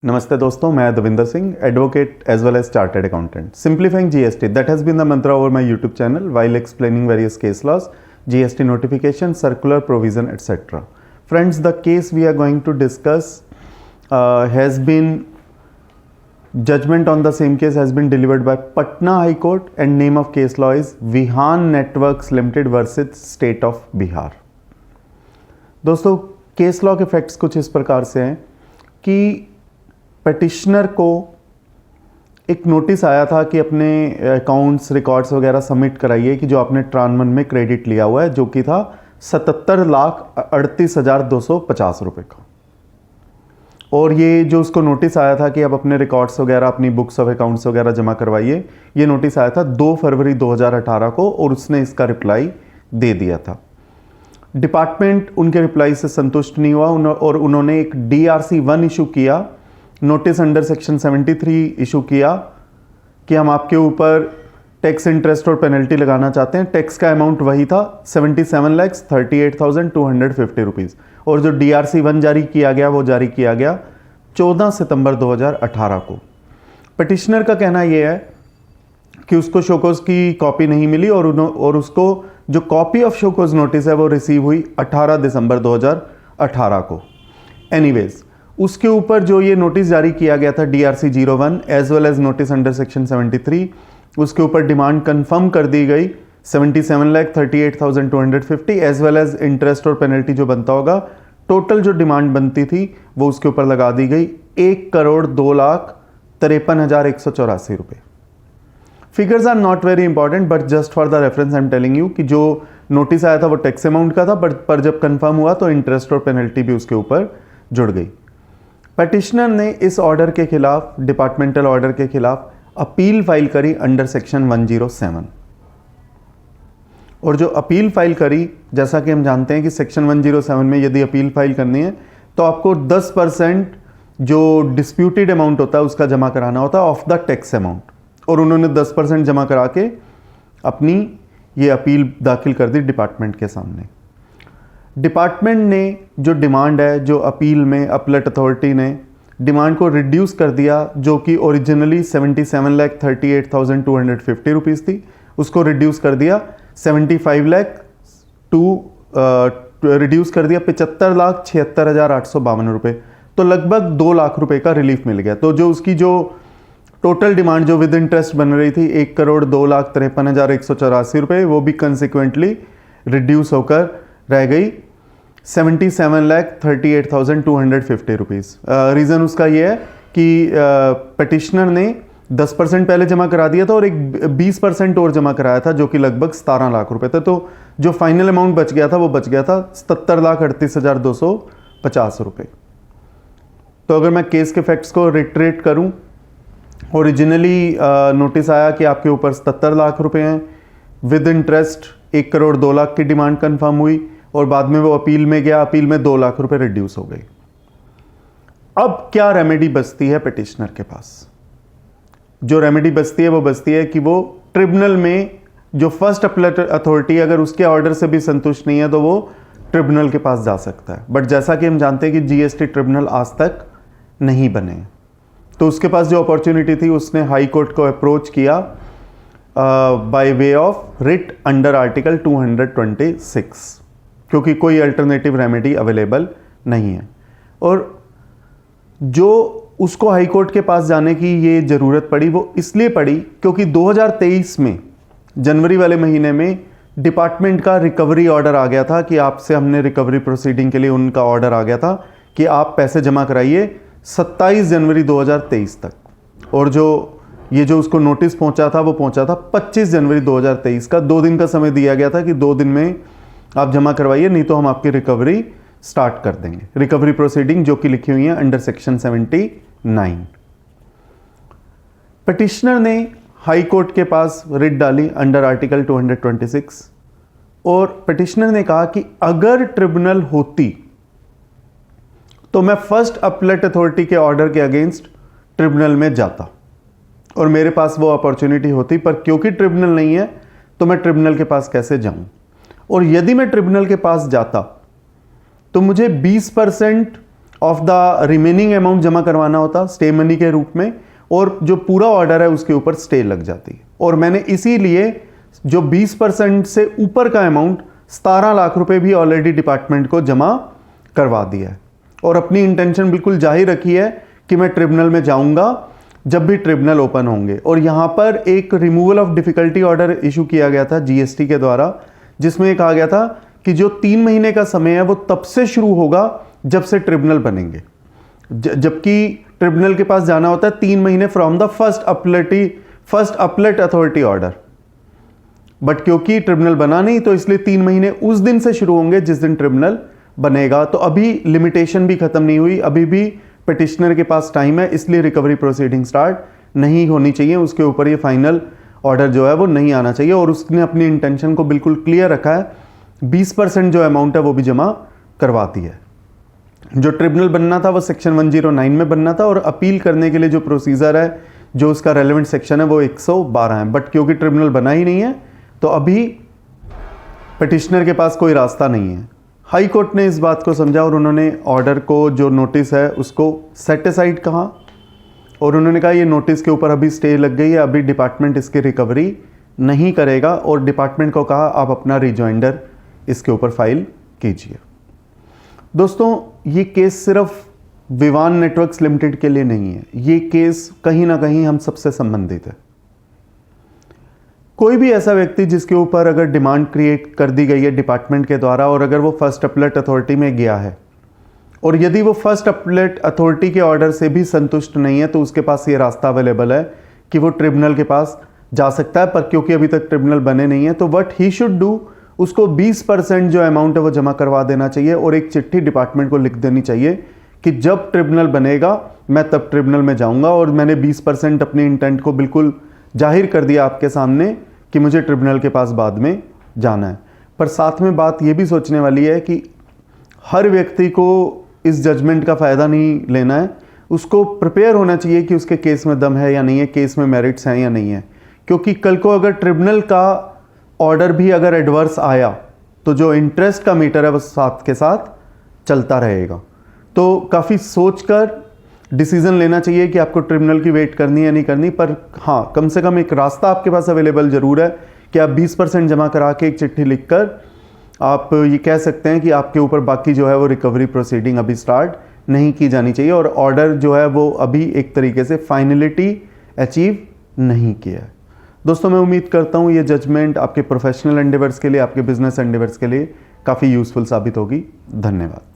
Namaste दोस्तों, मैं Davinder Singh, advocate as well as chartered accountant. Simplifying GST, that has been the mantra over my YouTube channel while explaining various case laws, GST notification, circular provision, etc. Friends, the case we are going to discuss has been judgment on the same case has been delivered by Patna High Court and name of case law is Vihan Networks Limited versus State of Bihar. दोस्तों, case law के facts कुछ इस प्रकार से हैं कि petitioner को एक नोटिस आया था कि अपने अकाउंट्स रिकॉर्ड्स वगैरह सबमिट कराइए कि जो आपने ट्रांसमन में क्रेडिट लिया हुआ है, जो कि था 77,38,250 रुपये का. और ये जो उसको नोटिस आया था कि अब अपने रिकॉर्ड्स वगैरह, अपनी बुक्स ऑफ अकाउंट्स वगैरह जमा करवाइए, ये नोटिस आया था 2 फरवरी 2018 को और उसने इसका रिप्लाई दे दिया था. डिपार्टमेंट उनके रिप्लाई से संतुष्ट नहीं हुआ और उन्होंने एक DRC 1 इशू किया, नोटिस अंडर सेक्शन 73 इशू किया कि हम आपके ऊपर टैक्स, इंटरेस्ट और पेनल्टी लगाना चाहते हैं. टैक्स का अमाउंट वही था 77,38,250 रुपीज़. और जो DRC 1 जारी किया गया वो जारी किया गया 14 सितंबर 2018 को. पिटिशनर का कहना यह है कि उसको शोकोज की कॉपी नहीं मिली और उसको जो कॉपी ऑफ शोकोज नोटिस है वो रिसीव हुई 18 दिसंबर 2018 को. एनीवेज, उसके ऊपर जो ये नोटिस जारी किया गया था DRC 01 as well as notice under section 73, उसके ऊपर डिमांड कंफर्म कर दी गई 77,38,250 एज वेल एज इंटरेस्ट और पेनल्टी जो बनता होगा. टोटल जो डिमांड बनती थी वो उसके ऊपर लगा दी गई 1,02,53,184 रुपये. Figures are not very important but just for the reference I am telling you कि जो नोटिस आया था वो टैक्स अमाउंट का था, पर जब कंफर्म हुआ तो इंटरेस्ट और पेनल्टी भी उसके ऊपर जुड़ गई. पेटिशनर ने इस ऑर्डर के खिलाफ, डिपार्टमेंटल ऑर्डर के खिलाफ अपील फाइल करी अंडर सेक्शन 107. और जो अपील फाइल करी, जैसा कि हम जानते हैं कि सेक्शन 107 में यदि अपील फाइल करनी है तो आपको 10% जो डिस्प्यूटेड अमाउंट होता है उसका जमा कराना होता है ऑफ द टैक्स अमाउंट. और उन्होंने 10% जमा करा के अपनी ये अपील दाखिल कर दी डिपार्टमेंट के सामने. डिपार्टमेंट ने जो डिमांड है, जो अपील में अपलेट अथॉरिटी ने डिमांड को रिड्यूस कर दिया, जो कि ओरिजिनली 77,38,250 रुपीज़ थी, उसको रिड्यूस कर दिया 75 लाख रिड्यूस कर दिया 75,76,852 रुपये. तो लगभग 2 लाख रुपए का रिलीफ मिल गया. तो जो उसकी जो टोटल डिमांड जो विद इंटरेस्ट बन रही थी 1,02,53,184 रुपये, वो भी कंसिक्वेंटली रिड्यूस होकर रह गई 77,38,250 रुपीज़. रीज़न उसका ये है कि पिटिशनर ने 10% पहले जमा करा दिया था और एक 20% और जमा कराया था, जो कि लगभग 17 लाख रुपए था. तो जो फाइनल अमाउंट बच गया था वो बच गया था 77,38,250 रुपये. तो अगर मैं केस के फैक्ट्स को रिट्रेट करूं, ओरिजिनली नोटिस आया कि आपके ऊपर 77 लाख रुपए हैं, विद इंटरेस्ट 1,02,00,000 की डिमांड कंफर्म हुई और बाद में वो अपील में गया, अपील में 2 लाख रुपए रिड्यूस हो गई. अब क्या रेमेडी बचती है पिटिशनर के पास? जो रेमेडी बचती है वो बचती है कि वो ट्रिब्यूनल में जो फर्स्ट अपीलेट अथॉरिटी, अगर उसके ऑर्डर से भी संतुष्ट नहीं है तो वो ट्रिब्यूनल के पास जा सकता है. बट जैसा कि हम जानते हैं कि GST ट्रिब्यूनल आज तक नहीं बने, तो उसके पास जो अपॉर्चुनिटी थी उसने हाई कोर्ट को अप्रोच किया by way of writ under article 226, क्योंकि कोई अल्टरनेटिव रेमेडी अवेलेबल नहीं है. और जो उसको हाई कोर्ट के पास जाने की ये ज़रूरत पड़ी वो इसलिए पड़ी क्योंकि 2023 में जनवरी वाले महीने में डिपार्टमेंट का रिकवरी ऑर्डर आ गया था कि आपसे हमने रिकवरी प्रोसीडिंग के लिए उनका ऑर्डर आ गया था कि आप पैसे जमा कराइए 27 जनवरी 2023 तक. और जो उसको नोटिस पहुंचा था वो पहुंचा था 25 जनवरी 2023 का. 2 दिन का समय दिया गया था कि 2 दिन में आप जमा करवाइए, नहीं तो हम आपकी रिकवरी स्टार्ट कर देंगे. रिकवरी प्रोसीडिंग जो कि लिखी हुई है अंडर सेक्शन 79. पिटिशनर ने हाई कोर्ट के पास रिट डाली अंडर आर्टिकल 226 और पिटिशनर ने कहा कि अगर ट्रिब्यूनल होती तो मैं फर्स्ट अपीलेट अथॉरिटी के ऑर्डर के अगेंस्ट ट्रिब्यूनल में जाता और मेरे पास वो अपॉर्चुनिटी होती, पर क्योंकि ट्रिब्यूनल नहीं है तो मैं ट्रिब्यूनल के पास कैसे जाऊं. और यदि मैं ट्रिब्यूनल के पास जाता तो मुझे 20% ऑफ द रिमेनिंग अमाउंट जमा करवाना होता स्टे मनी के रूप में, और जो पूरा ऑर्डर है उसके ऊपर स्टे लग जाती। और मैंने इसीलिए जो 20% से ऊपर का अमाउंट 17 लाख रुपए भी ऑलरेडी डिपार्टमेंट को जमा करवा दिया है, और अपनी इंटेंशन बिल्कुल जाहिर रखी है कि मैं ट्रिब्यूनल में जाऊंगा जब भी ट्रिब्यूनल ओपन होंगे। और यहाँ पर एक removal of difficulty order issue किया गया था जीएसटी के द्वारा, जिसमें ये कहा गया था कि जो 3 महीने का समय है वो तब से शुरू होगा जब से ट्रिब्यूनल बनेंगे, जबकि ट्रिब्यूनल के पास जाना होता है 3 महीने फ्रॉम द फर्स्ट अपलेट अथॉरिटी ऑर्डर। बट क्योंकि ट्रिब्यूनल बना नहीं तो इसलिए 3 महीने उस दिन से शुरू होंगे जिस दिन ट्रिब्यूनल बनेगा। तो अभी लिमिटेशन भी खत्म नहीं हुई, अभी भी पिटिशनर के पास टाइम है, इसलिए रिकवरी प्रोसीडिंग स्टार्ट नहीं होनी चाहिए, उसके ऊपर ये फाइनल ऑर्डर जो है वो नहीं आना चाहिए। और उसने अपनी इंटेंशन को बिल्कुल क्लियर रखा है, 20% जो अमाउंट है वो भी जमा करवाती है। जो ट्रिब्यूनल बनना था वो सेक्शन 109 में बनना था, और अपील करने के लिए जो प्रोसीजर है, जो उसका रेलेवेंट सेक्शन है वो 112 है। बट क्योंकि ट्रिब्यूनल बना ही नहीं है तो अभी पिटिशनर के पास कोई रास्ता नहीं है। हाई कोर्ट ने इस बात को समझा और उन्होंने ऑर्डर को, जो नोटिस है उसको सेट असाइड कहा, और उन्होंने कहा ये नोटिस के ऊपर अभी स्टे लग गई है, अभी डिपार्टमेंट इसकी रिकवरी नहीं करेगा, और डिपार्टमेंट को कहा आप अपना रिजॉइंडर इसके ऊपर फाइल कीजिए। दोस्तों, ये केस सिर्फ विवान नेटवर्क्स लिमिटेड के लिए नहीं है, ये केस कहीं ना कहीं हम सबसे संबंधित है। कोई भी ऐसा व्यक्ति जिसके ऊपर अगर डिमांड क्रिएट कर दी गई है डिपार्टमेंट के द्वारा, और अगर वो फर्स्ट अपलेट अथॉरिटी में गया है, और यदि वो फर्स्ट अपलेट अथॉरिटी के ऑर्डर से भी संतुष्ट नहीं है, तो उसके पास ये रास्ता अवेलेबल है कि वो ट्रिब्यूनल के पास जा सकता है। पर क्योंकि अभी तक ट्रिब्यूनल बने नहीं है, तो व्हाट ही शुड डू, उसको 20% जो अमाउंट है वो जमा करवा देना चाहिए, और एक चिट्ठी डिपार्टमेंट को लिख देनी चाहिए कि जब ट्रिब्यूनल बनेगा मैं तब ट्रिब्यूनल में जाऊंगा, और मैंने 20% अपनी इंटेंट को बिल्कुल जाहिर कर दिया आपके सामने कि मुझे ट्रिब्यूनल के पास बाद में जाना है। पर साथ में बात ये भी सोचने वाली है कि हर व्यक्ति को इस जजमेंट का फ़ायदा नहीं लेना है, उसको प्रिपेयर होना चाहिए कि उसके केस में दम है या नहीं है, केस में मेरिट्स हैं या नहीं है। क्योंकि कल को अगर ट्रिब्यूनल का ऑर्डर भी अगर एडवर्स आया तो जो इंटरेस्ट का मीटर है वो साथ के साथ चलता रहेगा। तो काफ़ी सोचकर डिसीजन लेना चाहिए कि आपको ट्रिब्यूनल की वेट करनी है या नहीं करनी। पर हाँ, कम से कम एक रास्ता आपके पास अवेलेबल ज़रूर है कि आप 20% जमा करा के एक चिट्ठी लिखकर आप ये कह सकते हैं कि आपके ऊपर बाकी जो है वो रिकवरी प्रोसीडिंग अभी स्टार्ट नहीं की जानी चाहिए, और ऑर्डर जो है वो अभी एक तरीके से फाइनलिटी अचीव नहीं किया है। दोस्तों, मैं उम्मीद करता हूँ ये जजमेंट आपके प्रोफेशनल एंडेवर्स के लिए, आपके बिजनेस एंडेवर्स के लिए काफ़ी यूज़फुल साबित होगी। धन्यवाद।